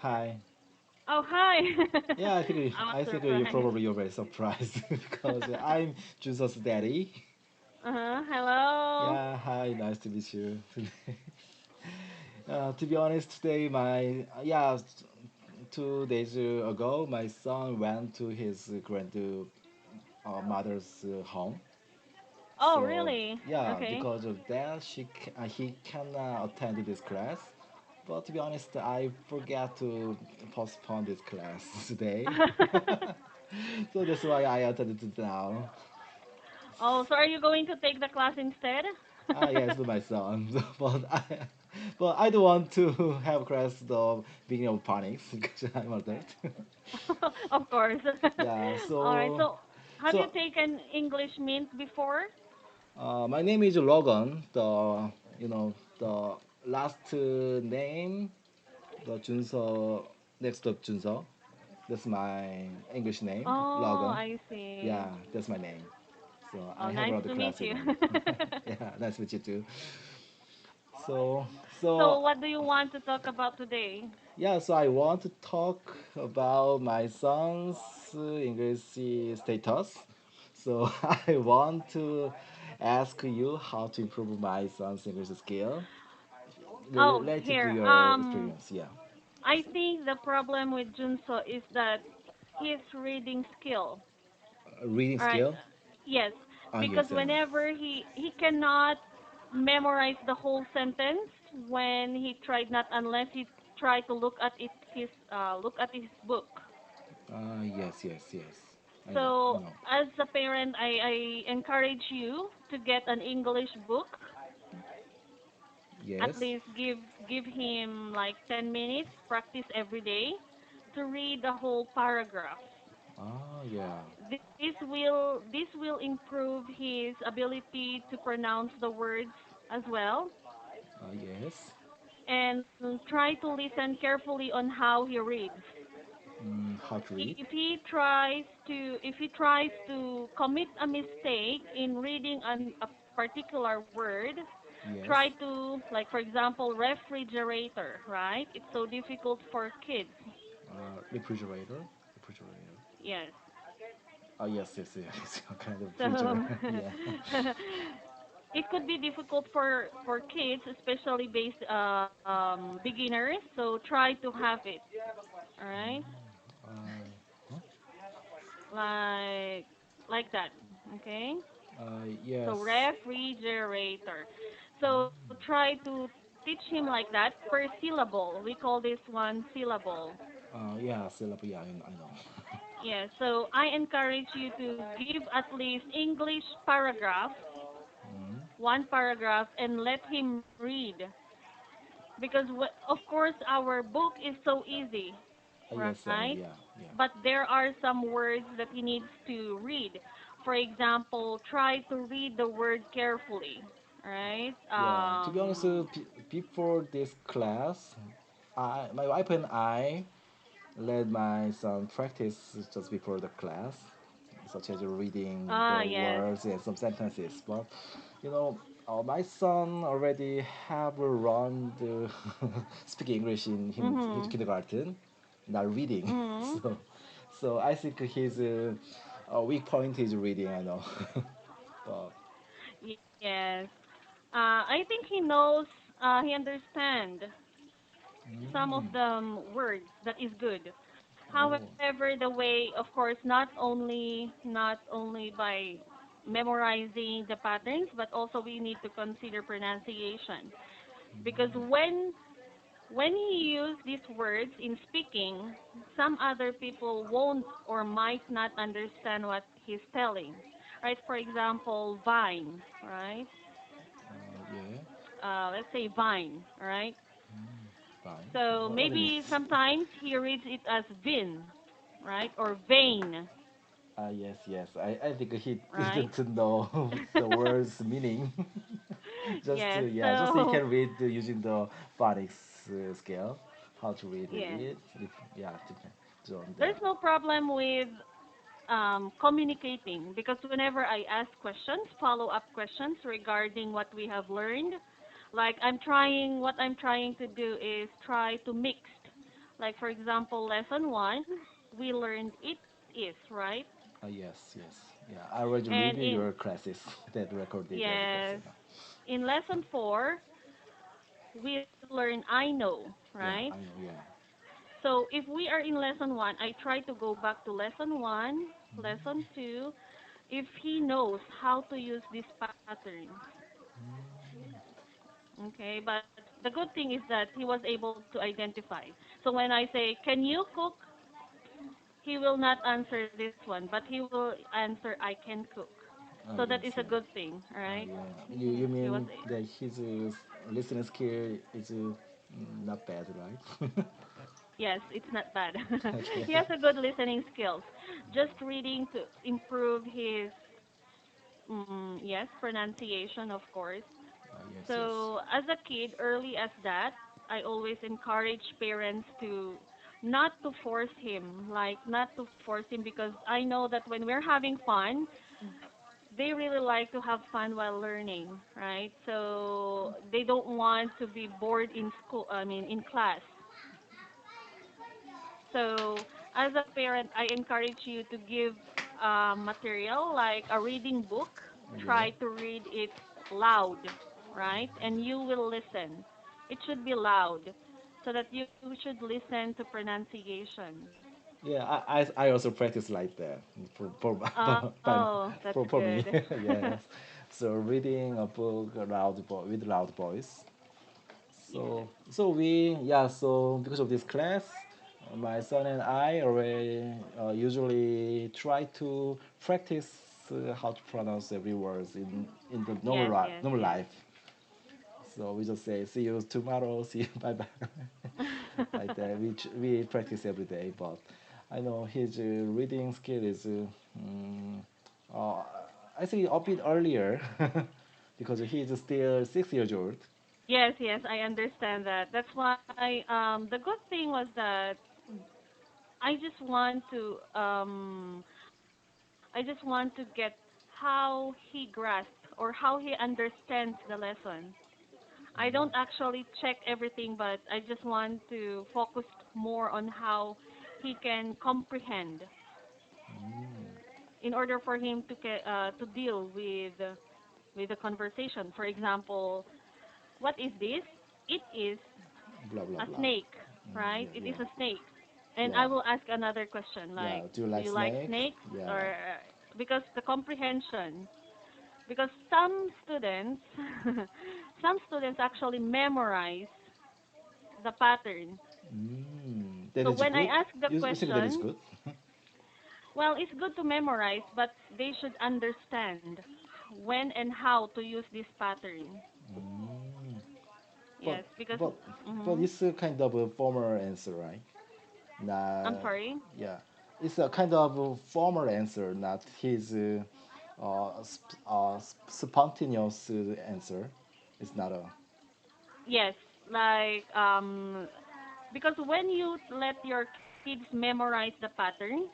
Hi. Oh, hi. Yeah, I think I was I think you surprised. probably you're very surprised because I'm Jesus' daddy. Hello. Yeah, hi, nice to meet you. To be honest, today my 2 days ago, my son went to his grandmother's home. Oh, So really? yeah, Okay. because of that, he cannot attend this class. But to be honest, I forgot to postpone this class today. So that's why I attended it now. Oh, so are you going to take the class instead? Yes, to my son. But I don't want to have class the beginning of panics because I'm adult. Of course. Yeah, All right. so So, have you so taken English Mint before? my name is Logan. The last name, the Junso next to Junso. That's my English name, Oh, Logan. I see. Yeah, that's my name. So Oh, I have nice another to meet class you. again. Yeah, nice to meet you too. So, so So, what do you want to talk about today? yeah, so I want to talk about my son's English status. So I want to ask you how to improve my son's English skill Oh, related to here. your experience. Yeah, I think the problem with Junso is that his reading skill. reading All right. skill. Yes, because Yes, I know. whenever he cannot memorize the whole sentence when he tried not unless he tried to look at his book. Yes, yes, yes. I know, I So know. as a parent, I encourage you to get an English book. At Yes. least give him like 10 minutes practice every day to read the whole paragraph. Yeah. This will improve his ability to pronounce the words as well, Yes. and try to listen carefully on how he reads. How to read? If he tries to commit a mistake in reading a particular word, Yes. try to, like, for example, refrigerator, right? It's so difficult for kids. Refrigerator. Refrigerator. Yes. Yes, yes, yes. Kind of So preacher. Yeah. it could be difficult for kids, especially beginners. So try to have it. All right, Huh? like like that. Okay. So Yes. refrigerator. So try to teach him like that per syllable. We call this one syllable. Yeah, syllable. Yeah, I know. Yes. So I encourage you to give at least English paragraph, Mm. one paragraph, and let him read. Because of course our book is so easy, Yes, I right? know. Yeah, yeah. But there are some words that he needs to read. For example, try to read the word carefully, right? Yeah. To be honest, before this class, my wife and I let my son practice just before the class, such as reading the Yes. words and some sentences. But you know, my son already have learned speak English in his Mhm. kindergarten, not reading. Mhm. So, so I think his weak point is reading. I know, but Yes. I think he knows. He understand some of mm, the words. That is good. oh, However, the way, of course, not only by memorizing the patterns, but also we need to consider pronunciation. Because when he use these words in speaking, some other people won't or might not understand what he's telling. Right? For example, vine, right? yeah, Let's say vine, right? fine. So What it maybe means? sometimes he reads it as vin, right? Or vein, Yes, yes. I think he right? didn't know the words meaning. Yes. Just he So can read using the phonics scale, how to read yes, it. Yeah, depend on there's that. no problem with communicating because whenever I ask questions, follow-up questions regarding what we have learned, like what I'm trying to do is try to mix Like for example, lesson 1, we learned it is, right? Yes, yes. Yeah, I already And review in your classes that recorded everything. yes, in lesson 4, we learn I know, right? Yeah, I know. Yeah. So if we are in lesson 1, I try to go back to lesson 1, lesson 2, if he knows how to use these patterns. Okay, but the good thing is that he was able to identify. So when I say, "Can you cook?" he will not answer this one, but he will answer, "I can cook." So that is Yes, a yeah. good thing, right? Yeah. You He was mean that his listening skill is not bad, right? yes, it's not bad. Okay. He has a good listening skills. Just reading to improve his yes, pronunciation, of course. Yes, yes. So as a kid, early as that, I always encourage parents to not to force him, like not to force him because I know that when we're having fun, they really like to have fun while learning, right? So they don't want to be bored in school, I mean in class. So as a parent, I encourage you to give material like a reading book. Yeah. Try to read it loud, right? And you will listen. It should be loud so that you should listen to pronunciation. Yeah, I also practice like that for by, Oh, that's for good. me. Yes. So reading a book with loud voice. Yes. So because of this class, my son and I already usually try to practice how to pronounce every word in the Yes, yes, normal yes. life. So we just say see you tomorrow, see you bye bye, like that. We practice every day, but I know his reading skill is uh, I think a bit earlier because he's still 6 years old. Yes, yes, I understand that. That's why the good thing was that I just want to I just want to get how he grasps or how he understands the lesson. I don't actually check everything, but I just want to focus more on how he can comprehend in order for him to deal with the conversation. For example, what is this? It is Blah blah a blah. snake, right? Yeah, It is yeah, a snake. And I yeah, will ask another question yeah. like, Do you do like you like snakes? snakes? Yeah. Or because the comprehension, because some students, some students actually memorize the pattern. That So is when I good. ask the You think that is question, good? well, it's good to memorize, but they should understand when and how to use this pattern. Mm. But Yes, because but but mm it's a kind of a formal answer, right? I'm Not sorry. yeah. It's a kind of a formal answer, not his spontaneous answer. It's not a. Yes, like because when you let your kids memorize the pattern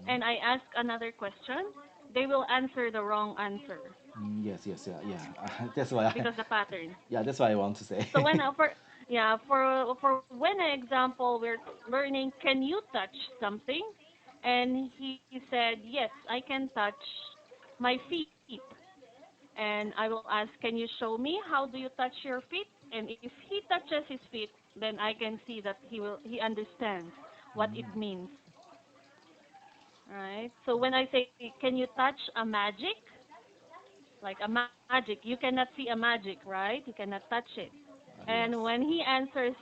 and I ask another question, they will answer the wrong answer Yes, yes, yeah, yeah. That's why I, because the pattern. yeah, that's what I want to say. So when for yeah for when an example we're learning, can you touch something? And he said, yes, I can touch my feet. And I will ask, can you show me how do you touch your feet? And if he touches his feet, then I can see that he understands what it means, right? So when I say, can you touch a magic? Like a magic, you cannot see a magic, right? You cannot touch it. And Yes. when he answers,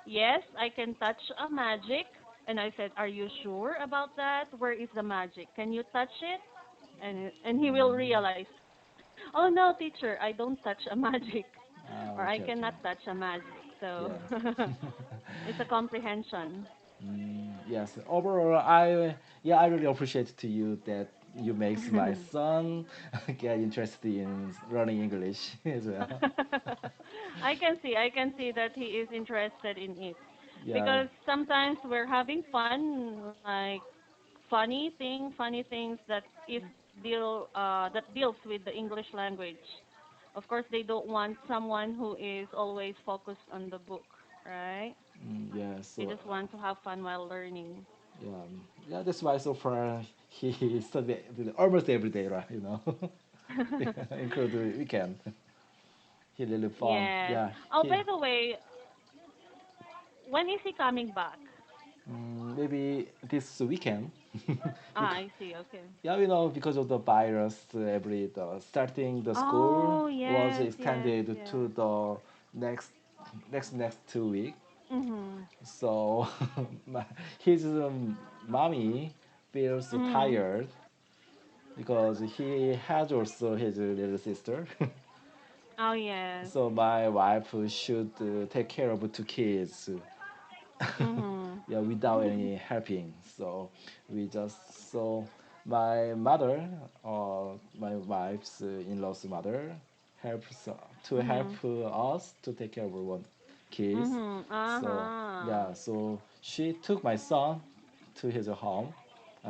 yes, I can touch a magic, and I said, are you sure about that? Where is the magic? Can you touch it? And he will realize, oh no, teacher, I don't touch a magic, or I cannot Okay, touch okay. a magic. So Yeah. it's a comprehension. Yes. Overall, I yeah, I really appreciate to you that you makes my son get interested in learning English as well. I can see that he is interested in it Yeah. because sometimes we're having fun, like funny things that is that deals with the English language. Of course, they don't want someone who is always focused on the book, right? Yeah, They so just want to have fun while learning. yeah, yeah. That's why so far he study almost every day, right? Including weekend. He really fun. Yes. Yeah, Oh, he by the way, when is he coming back? maybe this weekend. Ah, because I see. Okay. yeah, because of the virus, every the starting the school Oh, was yes, yes, extended yes. to the next next 2 week. Mhm. So his mommy feels Mhm. tired because he has also his little sister. Oh, yes. So my wife should take care of 2 kids, Mhm. yeah, without any helping. So we just so my mother, my wife's in-laws mother, helps to help Mhm. us to take care of one kids. Mhm. So Uh-huh. yeah, so she took my son to his home,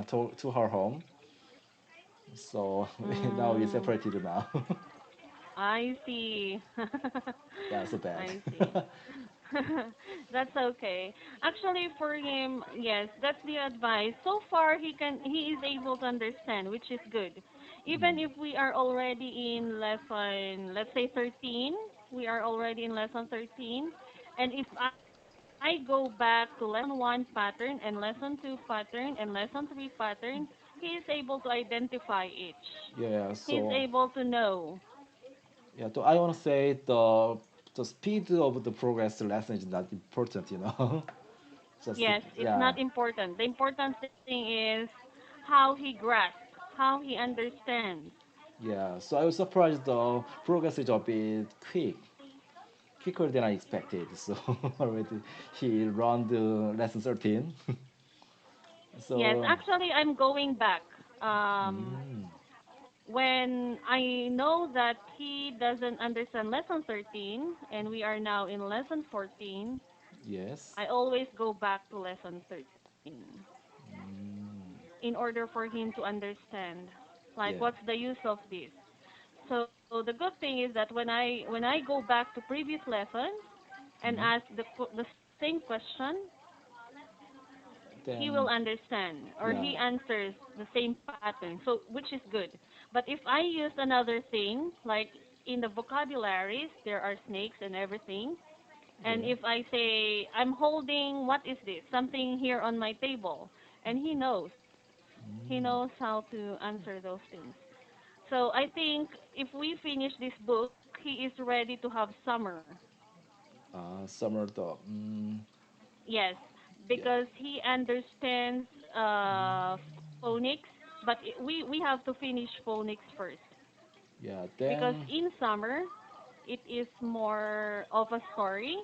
to her home. So now we Mm. separated now. I see. Yeah, so bad. I see. That's okay. Actually, for him, yes, that's the advice. So far, he is able to understand, which is good. Even if we are already in lesson, let's say 13, we are already in lesson 13, and if I go back to lesson 1 pattern and lesson 2 pattern and lesson 3 pattern, he is able to identify each. Yeah, He is so able to know. yeah, so I want to say the speed of the progress lesson is not important. Just Yes, it's yeah, not important. The important thing is how he grasps, how he understands. yeah. So I was surprised the progress is a bit quicker than I expected. So already he run the lesson 13. Yes, So actually, I'm going back. mm, When I know that he doesn't understand lesson 13 and we are now in lesson 14, yes, I always go back to lesson 13 in order for him to understand. Like, yeah, what's the use of this? So the good thing is that when I go back to previous lessons and mm, ask the same question, he will then understand or yeah, he answers the same pattern. So which is good. But if I use another thing, like in the vocabularies, there are snakes and everything. And yeah. if I say I'm holding what is this? Something here on my table, and he knows how to answer those things. So I think if we finish this book, he is ready to have summer. Summer dog. Yes, Yeah, because he understands phonics, but we have to finish phonics first. yeah. Because Then in summer, it is more of a story.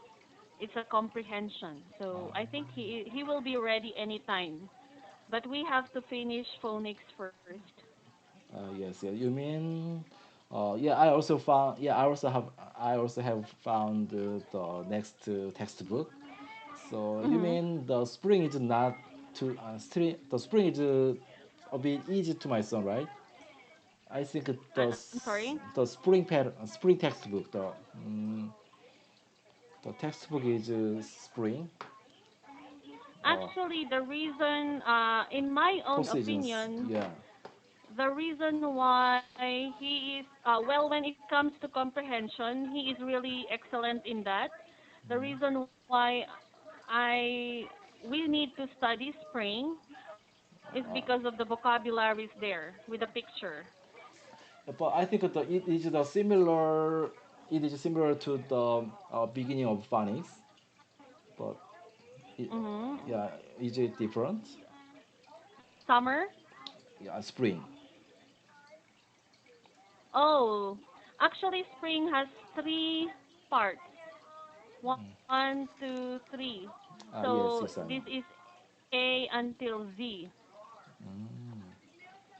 It's a comprehension. So I think he will be ready anytime. But we have to finish phonics first. yes, yeah. You mean, yeah. I also found. Yeah, I also have found the next textbook. So you Mm-hmm. mean the spring is not too the spring is a bit easy to my son, right? I think I'm sorry. the spring textbook the textbook is spring or Actually, the reason, in my four own seasons. opinion, Yeah. the reason why he is, well, when it comes to comprehension, he is really excellent in that. The reason why I we need to study spring is because of the vocabularies there with the picture. But I think it is the similar. It is similar to the beginning of phonics, but it, Mm-hmm. yeah, is it different? Summer. Yeah, spring. Oh, actually, spring has three parts. One, two, three. So Yes, yes, this I is know. A until Z.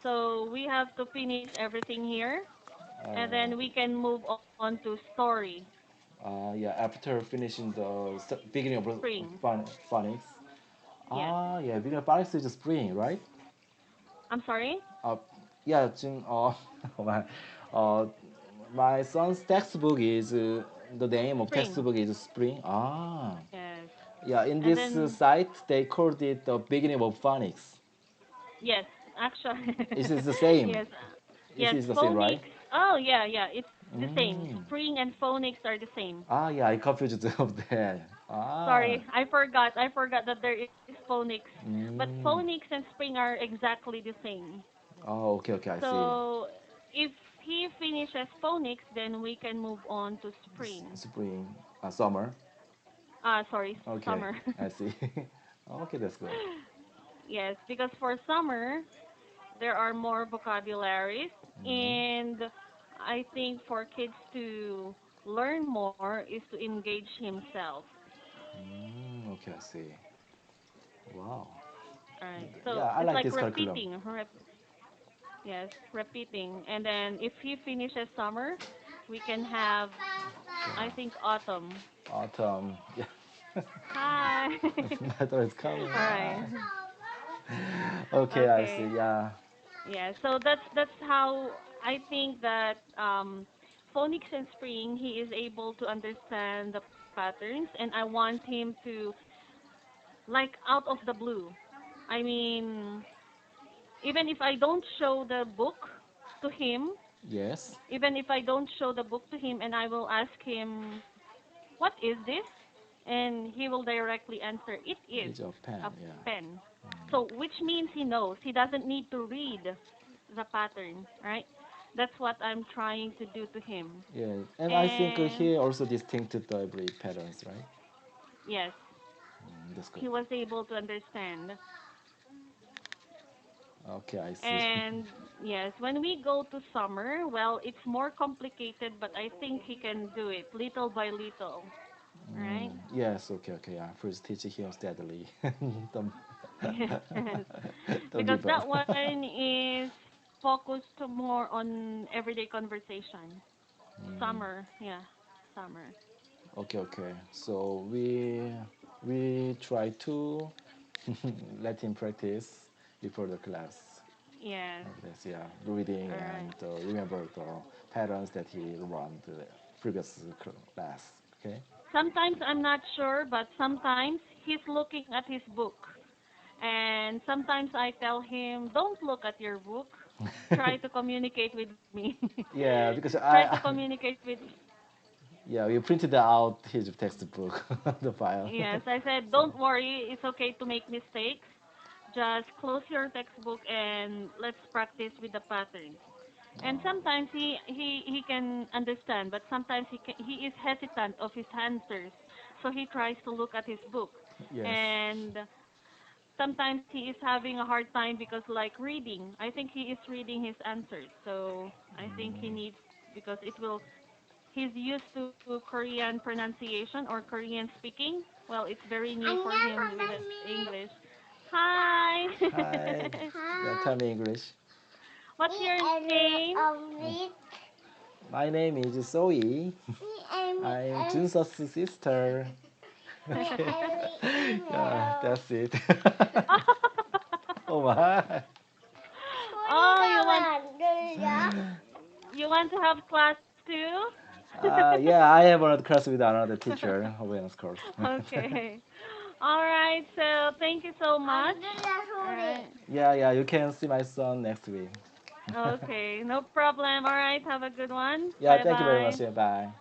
So we have to finish everything here, and Uh, then we can move on to story. yeah, after finishing the beginning of Spring. phonics. Yes. Yeah, beginning of phonics is spring, right? I'm sorry? Uh, yeah, my, uh, my son's textbook is the name of Spring. textbook is spring. Yes. Yeah, in And this then site, they called it the beginning of phonics. yes, actually, It is the same. yes, It yes, is the same, right? phonics. Oh yeah, yeah, it's the same. Mm. Spring and phonics are the same. Ah, yeah, I confused of that. Ah. Sorry, I forgot. I forgot that there is phonics, but Mm. phonics and spring are exactly the same. Oh, okay, okay, I see. So if he finishes phonics, then we can move on to spring. Spring, summer. Sorry, Okay, summer. I see. Okay, that's good. Yes, because for summer there are more vocabularies, Mm. and I think for kids to learn more is to engage himself. Mm, okay, I see. Wow. All right. So Yeah, I it's like like this curriculum. repeating, yes, repeating. And then if he finishes summer, we can have, I think, autumn. Autumn. Yeah. Hi. My daughter is coming. All right. Okay, I see. Okay. Yeah. Yeah. So that's how I think that phonics and spring he is able to understand the patterns, and I want him to like out of the blue. I mean, even if I don't show the book to him, Yes. even if I don't show the book to him and I will ask him, "What is this?" And he will directly answer, "It is Age of a pen. Yeah. pen." So, which means he knows. He doesn't need to read the pattern, right? That's what I'm trying to do to him. Yeah. And I think And he also distinct the every patterns, right? yes, That's good. he was able to understand. Okay, I see. And yes, when we go to summer, well, it's more complicated, but I think he can do it little by little, right? Yes. Okay. Okay. Yeah. First, teach him steadily. don't Yes, don't because give that up. one is focused more on everyday conversation. Summer, yeah, summer. Okay. Okay. So we try to let him practice before the class. Yes, Of this, yeah, reading all and right. remember the patterns that he learned the previous class. Okay. Sometimes I'm not sure, but sometimes he's looking at his book. And sometimes I tell him, don't look at your book. Try to communicate with me. Yeah, because Try to I communicate with. yeah, we printed out his textbook, the file. Yes, I said, So, don't worry. It's okay to make mistakes. Just close your textbook and let's practice with the patterns. And sometimes he can understand, but sometimes he is hesitant of his answers. So he tries to look at his book. yes. And sometimes he is having a hard time because like reading, I think he is reading his answers. So I think he needs, because it will, he's used to Korean pronunciation or Korean speaking. Well, it's very new for him with English. Hi. Hi. Yeah, tell me English. What's your name? My name is Zoe. I'm Junso's sister. Okay. Yeah, that's it. Oh my. Oh, you want to have class too? Yeah, I have another class with another teacher, awareness course. Okay. All right. So thank you so much. All right. Yeah, yeah, you can see my son next week. Okay. No problem. All right. Have a good one. Yeah, Bye thank you very bye. much. Yeah, bye.